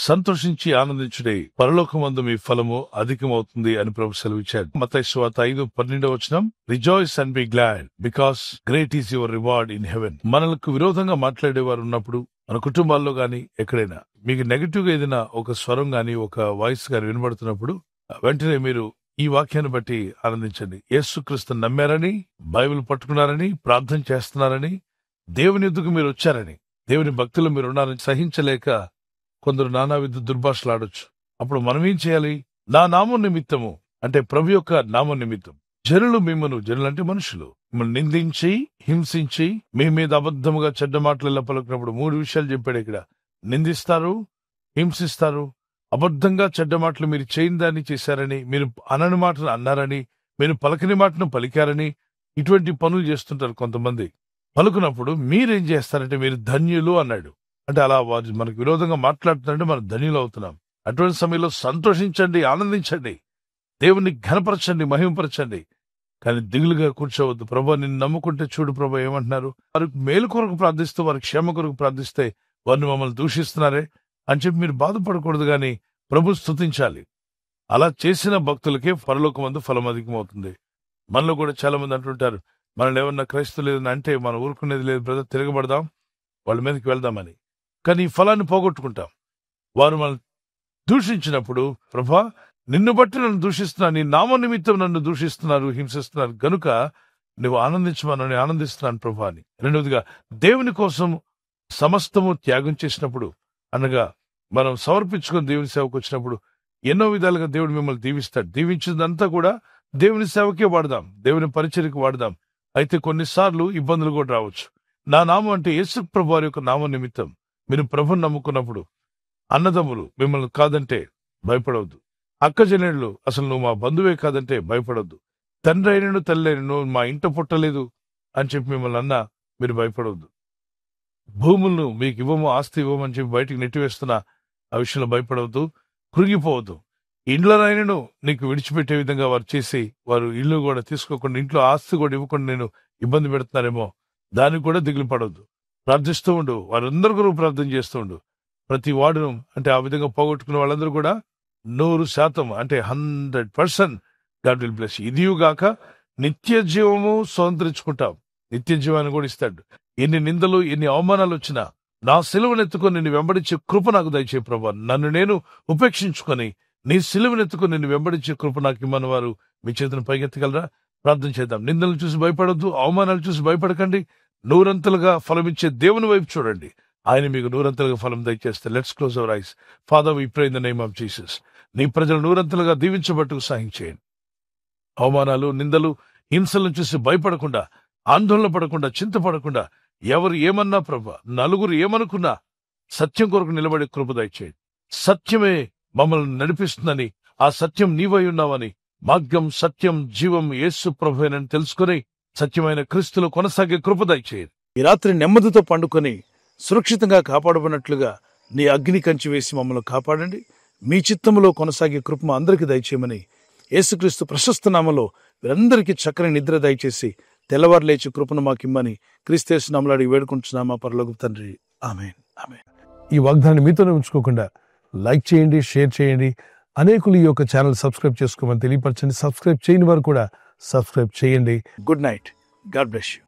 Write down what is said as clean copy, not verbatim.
సంతోషించి ఆనందించుడే, పరలోకమందు మీ ఫలము అధికమవుతుంది అని ప్రభు సెలవిచ్చాడు. మత్తయి సువార్త 5:12 rejoice and B glad because great is your reward in heaven. మనకు విరోధంగా మాట్లాడేవారు ఉన్నప్పుడు, మన కుటుంబాల్లో గాని ఎక్కడైనా మీకు నెగటివ్ గా ఏదైనా ఒక స్వరం గాని ఒక వాయిస్ గాని వినబడుతున్నప్పుడు వెంటనే మీరు ఈ వాక్యాన్ని బట్టి ఆనందించండి. యేసుక్రీస్తుని నమ్మారని, బైబిల్ పట్టుకున్నారని, ప్రార్థన చేస్తున్నారని, దేవుని ఎద్దుకు మీరు వచ్చారని, దేవుని భక్తులు మీరు ఉన్నారని సహించలేక కొందరు నానావిధ దుర్భాషలాడొచ్చు. అప్పుడు మనం ఏం చేయాలి? నా నామం నిమిత్తము, అంటే ప్రభు యొక్క నామం నిమిత్తం జనులు మిమ్మల్ని, జనులు అంటే మనుషులు, మిమ్మల్ని నిందించి హింసించి మీ మీద అబద్ధముగా చెడ్డ మాటలు ఇలా పలుకున్నప్పుడు 3 విషయాలు చెప్పాడు ఇక్కడ. నిందిస్తారు, హింసిస్తారు, అబద్ధంగా చెడ్డ మాటలు మీరు చేయని దాన్ని చేశారని, మీరు అనని మాటను అన్నారని, మీరు పలకని మాటను పలికారని, ఇటువంటి పనులు చేస్తుంటారు కొంతమంది. పలుకున్నప్పుడు మీరేం చేస్తారంటే మీరు ధన్యులు అన్నాడు. అంటే అలా వారు మనకు విరోధంగా మాట్లాడుతుంటే మనం ధన్యులు అవుతున్నాం. అటువంటి సమయంలో సంతోషించండి, ఆనందించండి, దేవుని ఘనపరచండి, మహిమపరచండి. కానీ దిగులుగా కూర్చోవద్దు. ప్రభా నిన్ను నమ్ముకుంటే చూడు ప్రభా ఏమంటున్నారు, వారికి మేలు కొరకు ప్రార్థిస్తూ వారి క్షేమ కొరకు ప్రార్థిస్తే వారిని మమ్మల్ని దూషిస్తున్నారే అని చెప్పి మీరు బాధపడకూడదు, గాని ప్రభు స్తుతించాలి. అలా చేసిన భక్తులకే పరలోకమందు ఫలం అధికమవుతుంది. మనలో కూడా చాలా మంది అంటుంటారు, మనల్ని ఏమన్నా క్రైస్తవు లేదని అంటే మనం ఊరుకునేది లేదు బ్రదర్, తిరగబడదాం, వాళ్ళ మీదకి వెళ్దామని. కానీ ఈ ఫలాన్ని పోగొట్టుకుంటాం. వారు మనం దూషించినప్పుడు ప్రభా నిన్ను బట్టి నన్ను దూషిస్తున్నారు, నీ నామ నిమిత్తం నన్ను దూషిస్తున్నారు, హింసిస్తున్నారు, గనుక నువ్వు ఆనందించమని ఆనందిస్తున్నాను ప్రభా అని. రెండవదిగా దేవుని కోసం సమస్తము త్యాగం చేసినప్పుడు, అనగా మనం సమర్పించుకొని దేవుని సేవకు వచ్చినప్పుడు ఎన్నో విధాలుగా దేవుడు మిమ్మల్ని దీవిస్తాడు. దీవించిందంతా కూడా దేవుని సేవకే వాడదాం, దేవుని పరిచర్యకు వాడదాం. అయితే కొన్నిసార్లు ఇబ్బందులు కూడా రావచ్చు. నా నామం అంటే యేసు ప్రభు వారి యొక్క నామం నిమిత్తం మీరు ప్రభుని నమ్ముకున్నప్పుడు, అన్నదమ్ములు మిమ్మల్ని కాదంటే భయపడవద్దు, అక్కజనులు అసలు నువ్వు మా బంధువే కాదంటే భయపడవద్దు, తండ్రి అయినను తల్లి అయినను మా ఇంట పుట్టలేదు అని చెప్పి మిమ్మల్ని అన్నా మీరు భయపడవద్దు, భూములను మీకు ఇవ్వము, ఆస్తి ఇవ్వమని చెప్పి బయటికి నెట్టివేస్తున్నా ఆ విషయంలో భయపడవద్దు, కృంగిపోవద్దు. ఇండ్లనైనను నీకు విడిచిపెట్టే విధంగా వారు చేసి వారు ఇల్లు కూడా తీసుకోకుండా, ఇంట్లో ఆస్తి కూడా ఇవ్వకుండా నేను ఇబ్బంది పెడుతున్నారేమో, దానికి కూడా దిగులు పడవద్దు. ప్రార్థిస్తూ ఉండు, వారందరి కొరకు ప్రార్థన చేస్తూ ఉండు. ప్రతి వాడును అంటే ఆ విధంగా పోగొట్టుకున్న వాళ్ళందరూ కూడా 100% అంటే 100% గాడ్ విల్ బ్లెస్. ఇదియుగాక నిత్య జీవము స్వతంత్రించుకుంటాం, నిత్య జీవాన్ని కూడా ఇస్తాడు. ఎన్ని నిందలు ఎన్ని అవమానాలు వచ్చినా నా సిలువనెత్తుకొని నిన్ను వెంబడించే కృప నాకు దయచే ప్రభా, నన్ను నేను ఉపేక్షించుకొని నీ సిలువనెత్తుకొని నిన్ను వెంబడించే కృప నాకు ఇమ్మని వారు మీ చేతిని పైకెత్తగలరా? ప్రార్థన చేద్దాం. నిందలు చూసి భయపడొద్దు, అవమానాలు చూసి భయపడకండి. 100 ఫలమిచ్చే దేవుని వైపు చూడండి, ఆయన మీకు 100 ఫలం దయచేస్తే. Let's close our eyes. Father we pray in the name of Jesus. నీ ప్రజలు 100 దీవించబట్టుకు సహాయం చేయండి. అవమానాలు, నిందలు, హింసలను చూసి భయపడకుండా, ఆందోళన పడకుండా, చింతపడకుండా, ఎవరు ఏమన్నా ప్రభా, నలుగురు ఏమనుకున్నా సత్యం కొరకు నిలబడే కృప దయచేయండి. సత్యమే మమ్మల్ని నడిపిస్తుందని, ఆ సత్యం నీవై ఉన్నావని, మార్గం సత్యం జీవం యేసు ప్రభువేనని తెలుసుకుని సత్యమైన క్రీస్తులో కొనసాగే కృప దయచేయండి. ఈ రాత్రి నెమ్మదితో పండుకొని సురక్షితంగా కాపాడబడినట్లుగా నీ అగ్ని కంచి వేసి మమ్మల్ని కాపాడండి. మీ చిత్తములో కొనసాగే కృప మా అందరికీ దయచేయమని యేసుక్రీస్తు ప్రశస్త నామములో వీరందరికీ చక్కని నిద్ర దయచేసి తెల్లవారు లేచి కృపను మాకిమ్మని క్రీస్తు నామములో అడిగి వేడుకుంటున్నామా పరలోకపు తండ్రి. ఆమేన్, ఆమేన్. ఈ వాగ్దానాన్ని మీతోనే ఉంచుకోకుండా లైక్ చేయండి, షేర్ చేయండి. అనేకులు ఈ యొక్క ఛానల్ సబ్స్క్రైబ్ చేసుకోమని తెలియపరచండి. సబ్స్క్రైబ్ చేయని వారు కూడా సబ్స్క్రైబ్ చేయండి. Good night. God bless you.